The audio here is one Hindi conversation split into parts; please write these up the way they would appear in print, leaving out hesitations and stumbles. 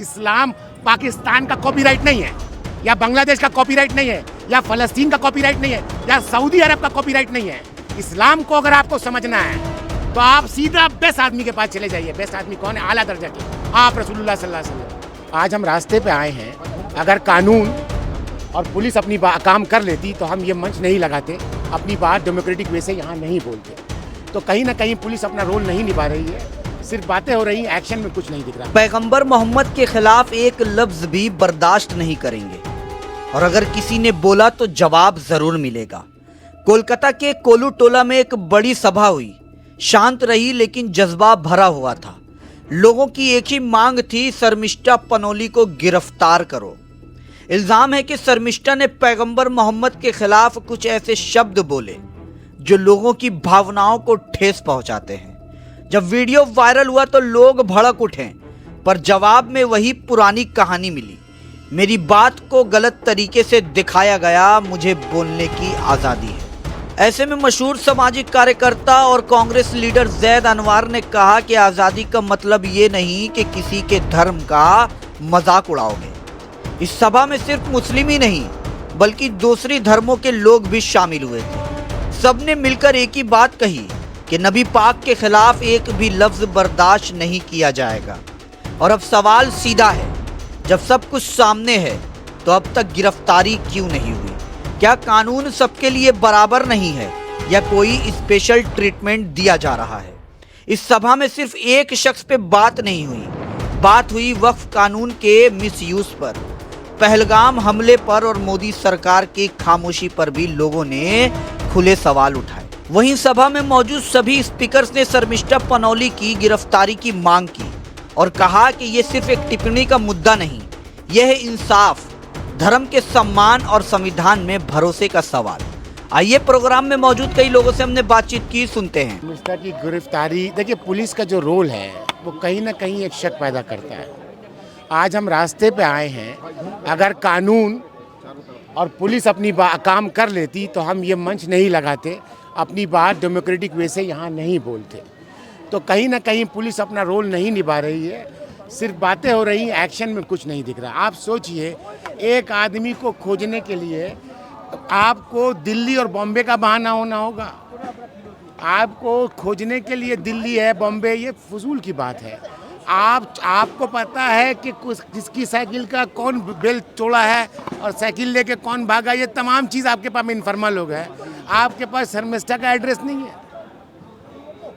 इस्लाम पाकिस्तान का कॉपीराइट नहीं है, या बांग्लादेश का कॉपीराइट नहीं है, या फलस्तीन का कॉपीराइट नहीं है, या सऊदी अरब का कॉपीराइट नहीं है। इस्लाम को अगर आपको समझना है तो आप सीधा बेस्ट आदमी के पास चले जाइए। बेस्ट आदमी कौन है? आला दर्जा के, आप रसूलुल्लाह सल्लल्लाहु अलैहि वसल्लम। आज हम रास्ते पे आए हैं, अगर कानून और पुलिस अपनी काम कर लेती तो हम ये मंच नहीं लगाते, अपनी बात डेमोक्रेटिक वे से यहाँ नहीं बोलते। तो कहीं ना कहीं पुलिस अपना रोल नहीं निभा रही है, सिर्फ बातें हो रही हैं, एक्शन में कुछ नहीं दिख रहा। पैगंबर मोहम्मद के खिलाफ एक लफ्ज भी बर्दाश्त नहीं करेंगे, और अगर किसी ने बोला तो जवाब जरूर मिलेगा। कोलकाता के कोलू टोला में एक बड़ी सभा हुई, शांत रही लेकिन जज्बा भरा हुआ था। लोगों की एक ही मांग थी, शर्मिष्ठा पनोली को गिरफ्तार करो। इल्जाम है कि शर्मिष्ठा ने पैगंबर मोहम्मद के खिलाफ कुछ ऐसे शब्द बोले जो लोगों की भावनाओं को ठेस पहुंचाते हैं। जब वीडियो वायरल हुआ तो लोग भड़क उठे, पर जवाब में वही पुरानी कहानी मिली। मेरी बात को गलत तरीके से दिखाया गया, मुझे बोलने की आज़ादी है। ऐसे में मशहूर सामाजिक कार्यकर्ता और कांग्रेस लीडर जैद अनवर ने कहा कि आज़ादी का मतलब ये नहीं कि किसी के धर्म का मजाक उड़ाओगे। इस सभा में सिर्फ मुस्लिम ही नहीं बल्कि दूसरे धर्मों के लोग भी शामिल हुए थे। सबने मिलकर एक ही बात कही कि नबी पाक के खिलाफ एक भी लफ्ज बर्दाश्त नहीं किया जाएगा। और अब सवाल सीधा है, जब सब कुछ सामने है तो अब तक गिरफ्तारी क्यों नहीं हुई? क्या कानून सबके लिए बराबर नहीं है, या कोई स्पेशल ट्रीटमेंट दिया जा रहा है? इस सभा में सिर्फ एक शख्स पे बात नहीं हुई, बात हुई वक्फ कानून के मिसयूज पर, पहलगाम हमले पर और मोदी सरकार की खामोशी पर भी लोगों ने खुले सवाल उठाए। वहीं सभा में मौजूद सभी स्पीकर्स ने शर्मिष्ठा पनोली की गिरफ्तारी की मांग की और कहा कि यह सिर्फ एक टिप्पणी का मुद्दा नहीं, यह है इंसाफ, धर्म के सम्मान और संविधान में भरोसे का सवाल। आइए प्रोग्राम में मौजूद कई लोगों से हमने बातचीत की, सुनते हैं। शर्मिष्ठा की गिरफ्तारी, देखिए पुलिस का जो रोल है वो कहीं ना कहीं एक शक पैदा करता है। आज हम रास्ते पे आए हैं, अगर कानून और पुलिस अपनी काम कर लेती तो हम ये मंच नहीं लगाते, अपनी बात डेमोक्रेटिक वे से यहाँ नहीं बोलते। तो कहीं ना कहीं पुलिस अपना रोल नहीं निभा रही है, सिर्फ बातें हो रही हैं, एक्शन में कुछ नहीं दिख रहा। आप सोचिए, एक आदमी को खोजने के लिए आपको दिल्ली और बॉम्बे का बहाना होना होगा। आपको खोजने के लिए दिल्ली है, बॉम्बे, ये फजूल की बात है। आपको पता है कि किसकी साइकिल का कौन बेल्ट तोड़ा है और साइकिल लेके कौन भागा, ये तमाम चीज़ आपके पास में इनफॉर्मल लोग है। आपके पास शर्मिष्ठा का एड्रेस नहीं है।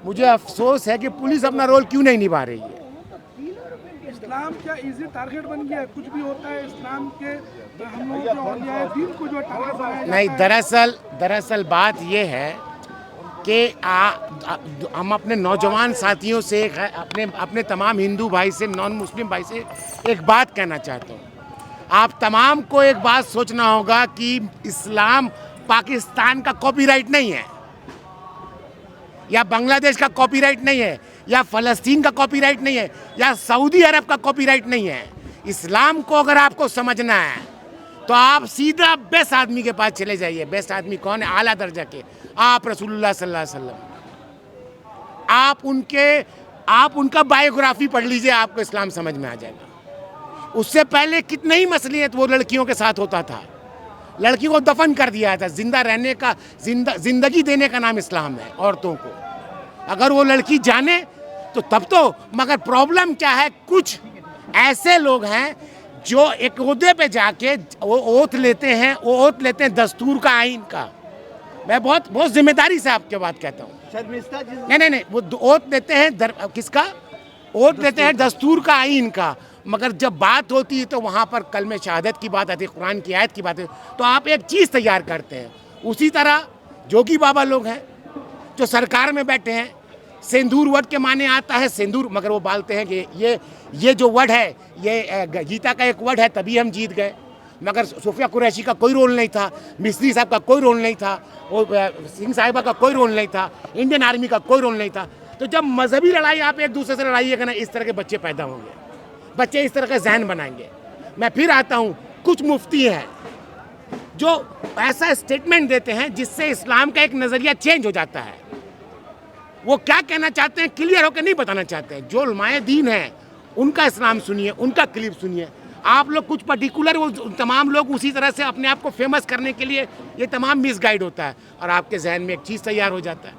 मुझे अफसोस है कि पुलिस अपना रोल क्यों नहीं निभा रही है। इस्लाम क्या इजी टारगेट बन गया है? कुछ भी होता है इस्लाम के, हम लोगों के औलिया है दीन को जो टारगेट बनाया नहीं, दरअसल बात ये है कि हम अपने नौजवान साथियों से, अपने तमाम हिंदू भाई से, नॉन मुस्लिम भाई से एक बात कहना चाहता हूँ। आप तमाम को एक बात सोचना होगा कि इस्लाम पाकिस्तान का कॉपीराइट नहीं है, या बांग्लादेश का कॉपीराइट नहीं है, या फलस्तीन का कॉपीराइट नहीं है, या सऊदी अरब का कॉपीराइट नहीं है। इस्लाम को अगर आपको समझना है तो आप सीधा बेस्ट आदमी के पास चले जाइए। बेस्ट आदमी कौन है? आला दर्जा के, आप रसूलुल्लाह सल्लल्लाहु अलैहि वसल्लम। आप उनका बायोग्राफी पढ़ लीजिए, आपको इस्लाम समझ में आ जाएगा। उससे पहले कितने ही मसले वो लड़कियों के साथ होता था, लड़की को दफन कर दिया था। जिंदा रहने का, जिंदगी देने का नाम इस्लाम है औरतों को। अगर वो लड़की जाने तो तब तो, मगर प्रॉब्लम क्या है, कुछ ऐसे लोग हैं जो एक ओहदे पे जाके वो ओथ लेते हैं, दस्तूर का, आइन का। मैं बहुत जिम्मेदारी से आपके बात कहता हूँ। नहीं, वो ओथ लेते हैं, किसका ओथ लेते हैं? दस्तूर का, आइन का। मगर जब बात होती है तो वहाँ पर कलमे शहादत की बात आती है, कुरान की आयत की बात है, तो आप एक चीज़ तैयार करते हैं। उसी तरह जोगी बाबा लोग हैं जो सरकार में बैठे हैं, सिंदूर वर्ड के माने आता है सिंदूर, मगर वो बोलते हैं कि ये जो वर्ड है, ये गीता का एक वर्ड है, तभी हम जीत गए। मगर सूफिया कुरैशी का कोई रोल नहीं था, मिस्त्री साहब का कोई रोल नहीं था, वो सिंह साहिबा का कोई रोल नहीं था, इंडियन आर्मी का कोई रोल नहीं था। तो जब मजहबी लड़ाई आप एक दूसरे से लड़ाइएगा ना, इस तरह के बच्चे पैदा होंगे, बच्चे इस तरह का जहन बनाएंगे। मैं फिर आता हूँ, कुछ मुफ्ती हैं जो ऐसा स्टेटमेंट देते हैं जिससे इस्लाम का एक नज़रिया चेंज हो जाता है। वो क्या कहना चाहते हैं क्लियर होकर नहीं बताना चाहते हैं। जो उलमाए दीन हैं उनका इस्लाम सुनिए, उनका क्लिप सुनिए। आप लोग कुछ पर्टिकुलर, वो तमाम लोग उसी तरह से अपने आप को फेमस करने के लिए ये तमाम मिसगाइड होता है और आपके जहन में एक चीज़ तैयार हो जाता है।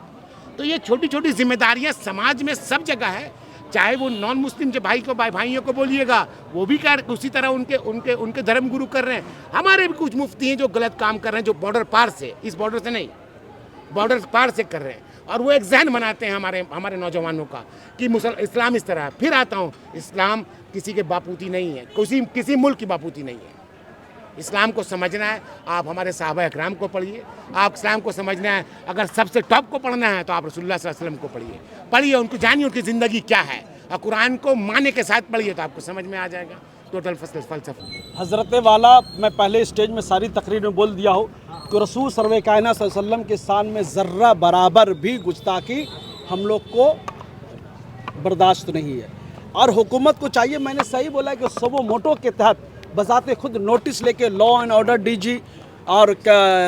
तो ये छोटी छोटी जिम्मेदारियां समाज में सब जगह है, चाहे वो नॉन मुस्लिम जो भाइयों को बोलिएगा, वो भी कर उसी तरह उनके धर्म गुरु कर रहे हैं। हमारे भी कुछ मुफ्ती हैं जो गलत काम कर रहे हैं, जो बॉर्डर पार से, इस बॉर्डर से नहीं, बॉर्डर पार से कर रहे हैं, और वो एक जहन बनाते हैं हमारे नौजवानों का कि इस्लाम इस तरह है। फिर आता हूँ, इस्लाम किसी के बापूती नहीं है, किसी मुल्क की बापूती नहीं है। इस्लाम को समझना है, आप हमारे साहबा इकराम को पढ़िए। आप इस्लाम को समझना है, अगर सबसे टॉप को पढ़ना है तो आप रसूलुल्लाह सल्लल्लाहु अलैहि वसल्लम को पढ़िए, उनको जानिए उनकी ज़िंदगी क्या है, और कुरान को माने के साथ पढ़िए तो आपको समझ में आ जाएगा टोटल फ़लसफ़ा। हज़रत वाला मैं पहले स्टेज में सारी तकरीर में बोल दिया हूँ कि रसूल सर्वे कायनात सल्लल्लाहु अलैहि वसल्लम के शान में ज़र्रा बराबर भी गुस्ताखी हम लोग को बर्दाश्त नहीं है। और हुकूमत को चाहिए, मैंने सही बोला कि सबो मोटो के तहत बजाते खुद नोटिस लेके लॉ एंड ऑर्डर डीजी और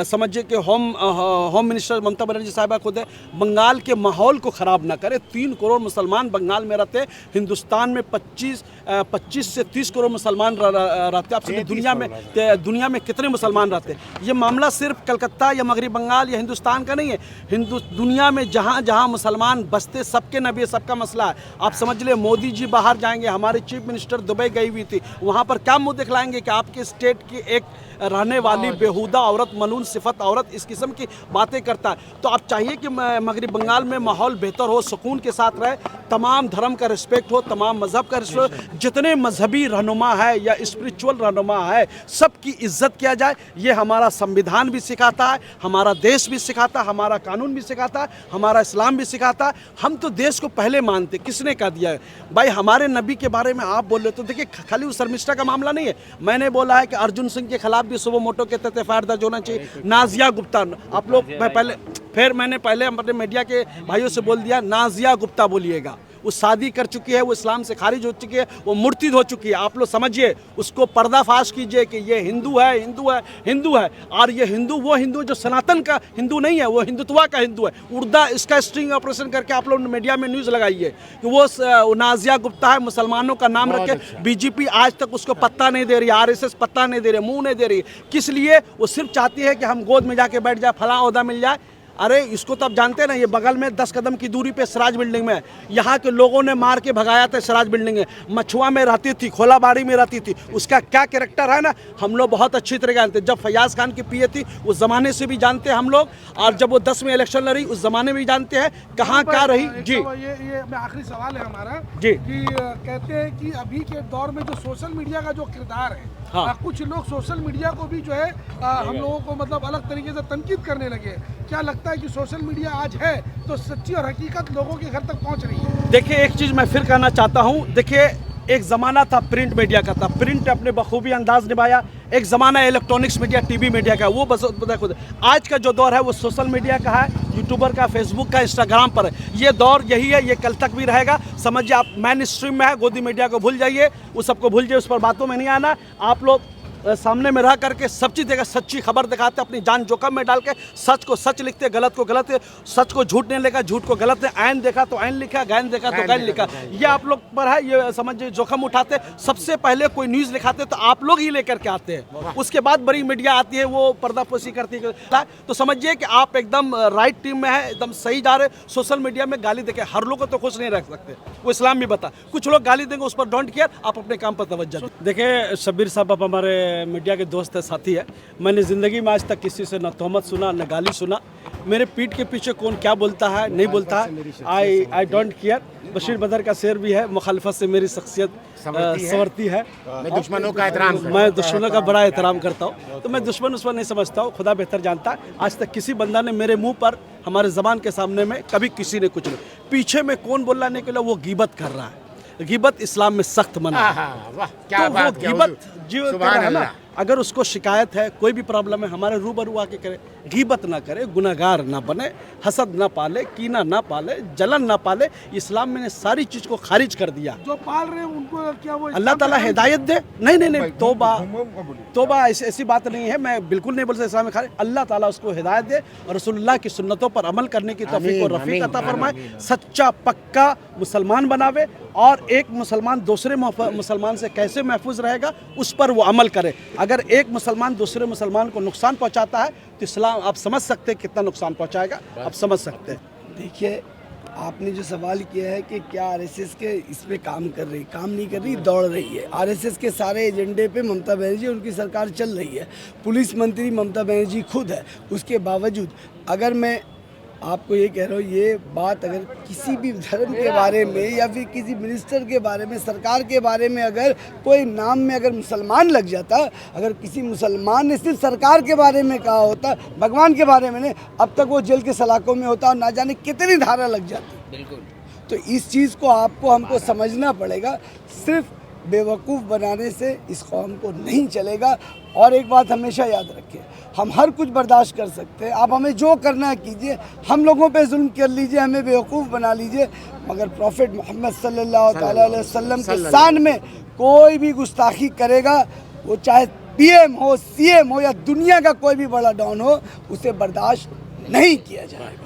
समझिए कि होम मिनिस्टर ममता बनर्जी साहिबा खुद है, बंगाल के माहौल को ख़राब ना करे। 3 करोड़ मुसलमान बंगाल में रहते हैं, हिंदुस्तान में 25 से 30 करोड़ मुसलमान रहते हैं। आप दुनिया में कितने मुसलमान रहते हैं? ये मामला सिर्फ कलकत्ता या मगरबी बंगाल या हिंदुस्तान का नहीं है, दुनिया में जहाँ जहाँ मुसलमान बसते सबके नबी, सबका मसला है। आप समझ ले, मोदी जी बाहर जाएंगे, हमारे चीफ मिनिस्टर दुबई गई हुई थी, वहाँ पर क्या मुँह दिखलाएंगे कि आपके स्टेट की एक रहने वाली बेहुदा औरत, मलून सिफत औरत इस किस्म की बातें करता है। तो आप चाहिए कि मगरबी बंगाल में माहौल बेहतर हो, सुकून के साथ रहे, तमाम धर्म का रिस्पेक्ट हो, तमाम मज़हब का रिस्पेक्ट, जितने मजहबी रहनुमा है या स्पिरिचुअल रहनुमा है सबकी इज्जत किया जाए। ये हमारा संविधान भी सिखाता है, हमारा देश भी सिखाता है, हमारा कानून भी सिखाता है, हमारा इस्लाम भी सिखाता है। हम तो देश को पहले मानते, किसने कह दिया है भाई हमारे नबी के बारे में आप बोल रहे? तो देखिए, खाली उस शर्मिष्ठा का मामला नहीं है। मैंने बोला है कि अर्जुन सिंह के खिलाफ भी सुबह मोटो के तहत एफआईआर दर्ज होना चाहिए। नाजिया गुप्ता, आप लोग मैंने पहले अपने मीडिया के भाइयों से बोल दिया, नाजिया गुप्ता बोलिएगा। वो शादी कर चुकी है, वो इस्लाम से खारिज हो चुकी है, वो मुर्तिद हो चुकी है। आप लोग समझिए, उसको पर्दाफाश कीजिए कि ये हिंदू है, हिंदू है, हिंदू है। और ये हिंदू वो हिंदू जो सनातन का हिंदू नहीं है, वो हिंदुत्वा का हिंदू है। उर्दा इसका स्ट्रिंग ऑपरेशन करके आप लोग मीडिया में न्यूज़ लगाइए कि वो नाजिया गुप्ता है, मुसलमानों का नाम रखे। बीजेपी आज तक उसको पत्ता नहीं दे रही, आरएसएस पत्ता नहीं दे रही, मुँह नहीं दे रही। किस लिए? वो सिर्फ चाहती है कि हम गोद में जाके बैठ जाए, फलां ओहदा मिल जाए। अरे इसको तो आप जानते हैं ना, ये बगल में 10 कदम की दूरी पे सिराज बिल्डिंग में, यहाँ के लोगों ने मार के भगाया था। सिराज बिल्डिंग में मछुआ में रहती थी, खोलाबाड़ी में रहती थी, उसका क्या कैरेक्टर है ना हम लोग बहुत अच्छी तरह जानते हैं। जब फयाज खान की पीए थी उस ज़माने से भी जानते हैं हम लोग, और जब वो 10 में इलेक्शन लड़ी उस ज़माने में भी जानते हैं कहाँ क्या रही। जी ये आखिरी सवाल है हमारा जी, कि कहते हैं कि अभी के दौर में जो सोशल मीडिया का जो किरदार है, हाँ। कुछ लोग सोशल मीडिया को भी जो है हम लोगों को मतलब अलग तरीके से तनकीद करने लगे। क्या लगता है कि सोशल मीडिया आज है तो सच्ची और हकीकत लोगों के घर तक पहुंच रही है? देखिए, एक चीज़ मैं फिर कहना चाहता हूं, देखिए एक ज़माना था प्रिंट मीडिया का, था प्रिंट अपने बखूबी अंदाज निभाया। एक ज़माना इलेक्ट्रॉनिक्स मीडिया, टीवी मीडिया का, वो बस खुद। आज का जो दौर है वो सोशल मीडिया का है, यूट्यूबर का, फेसबुक का, इंस्टाग्राम पर है। ये दौर यही है, ये कल तक भी रहेगा। समझिए, आप मेन स्ट्रीम में है, गोदी मीडिया को भूल जाइए, उस सबको भूल जाइए, उस पर बातों में नहीं आना। आप लोग सामने में रह करके सब चीज़ देखा, सच्ची खबर दिखाते, अपनी जान जोखम में डाल के सच को सच लिखते, गलत को गलत, सच को झूठ नहीं लिखा, झूठ को गलत है। आयन देखा तो आयन लिखा, गायन देखा तो गायन लिखा। ये आप लोग पर है, ये समझिए जोखम उठाते। सबसे पहले कोई न्यूज़ लिखाते तो आप लोग ही लेकर के आते हैं, उसके बाद बड़ी मीडिया आती है, वो पर्दापोशी करती है। तो समझिए कि आप एकदम राइट टीम में है, एकदम सही जा रहे। सोशल मीडिया में गाली देके हर लोग को तो खुश नहीं रख सकते, वो इस्लाम भी बता। कुछ लोग गाली देंगे, उस पर डोंट केयर, आप अपने काम पर तवज्जो दें। देखिए शब्बीर साहब, आप हमारे मीडिया के दोस्त है, साथी है। मैंने ज़िंदगी में आज तक किसी से न तोहमत सुना न गाली सुना। मेरे पीठ के पीछे कौन क्या बोलता है नहीं बोलता है, आई डोंट केयर। बशीर बदर का शेर भी है, मुखालफत से मेरी शख्सियत संवरती है। मैं दुश्मनों का एहतराम करता हूं। मैं दुश्मनों का बड़ा एहतराम करता हूँ। तो मैं दुश्मन उस पर नहीं समझता हूँ, खुदा बेहतर जानता है। आज तक किसी बंदा ने मेरे मुंह पर, हमारे ज़बान के सामने में कभी किसी ने कुछ नहीं। पीछे में कौन बोलने के लिए वो गीबत कर रहा है। गीबत इस्लाम में सख्त मना है। वाह, क्या तो बात, वो गीबत जो कर रहा है ना, अगर उसको शिकायत है, कोई भी प्रॉब्लम है, हमारे रूबरू आके करे, गीबत ना करे, गुनाहगार ना बने, हसद ना पाले, कीना ना पाले, जलन ना पाले। इस्लाम में ने सारी चीज़ को खारिज कर दिया। जो पाल रहे हैं उनको क्या वो अल्लाह ताला हिदायत दे। नहीं, तोबा ऐसी बात नहीं है, मैं बिल्कुल नहीं बोल सकता इस्लाम में खारिज। अल्लाह ताला उसको हिदायत दे और रसूलुल्लाह की सुन्नतों पर अमल करने की तौफीक और रफ़ीक अता फरमाए, सच्चा पक्का मुसलमान बनावे और एक मुसलमान दूसरे मुसलमान से कैसे महफूज रहेगा उस पर वो अमल करे। अगर एक मुसलमान दूसरे मुसलमान को नुकसान पहुंचाता है तो इस्लाम आप समझ सकते हैं कितना नुकसान पहुंचाएगा, आप समझ सकते हैं। देखिए, आपने जो सवाल किया है कि क्या आरएसएस के इस पे काम कर रही, काम नहीं कर रही, दौड़ रही है। आरएसएस के सारे एजेंडे पे ममता बनर्जी उनकी सरकार चल रही है। पुलिस मंत्री ममता बनर्जी खुद है। उसके बावजूद अगर मैं आपको ये कह रहा हूँ, ये बात अगर किसी भी धर्म के बारे में या फिर किसी मिनिस्टर के बारे में, सरकार के बारे में अगर कोई नाम में अगर मुसलमान लग जाता, अगर किसी मुसलमान ने सिर्फ सरकार के बारे में कहा होता, भगवान के बारे में नहीं, अब तक वो जेल के सलाखों में होता और ना जाने कितनी धारा लग जाती। बिल्कुल। तो इस चीज़ को आपको हमको समझना पड़ेगा। सिर्फ बेवकूफ़ बनाने से इस कौम को नहीं चलेगा। और एक बात हमेशा याद रखें, हम हर कुछ बर्दाश्त कर सकते हैं, आप हमें जो करना है कीजिए, हम लोगों पे जुल्म कर लीजिए, हमें बेवकूफ़ बना लीजिए, मगर प्रॉफिट मोहम्मद सल्लल्लाहु अलैहि वसल्लम के शान में कोई भी गुस्ताखी करेगा, वो चाहे पीएम हो, सीएम हो या दुनिया का कोई भी बड़ा डॉन हो, उसे बर्दाश्त नहीं किया जाएगा।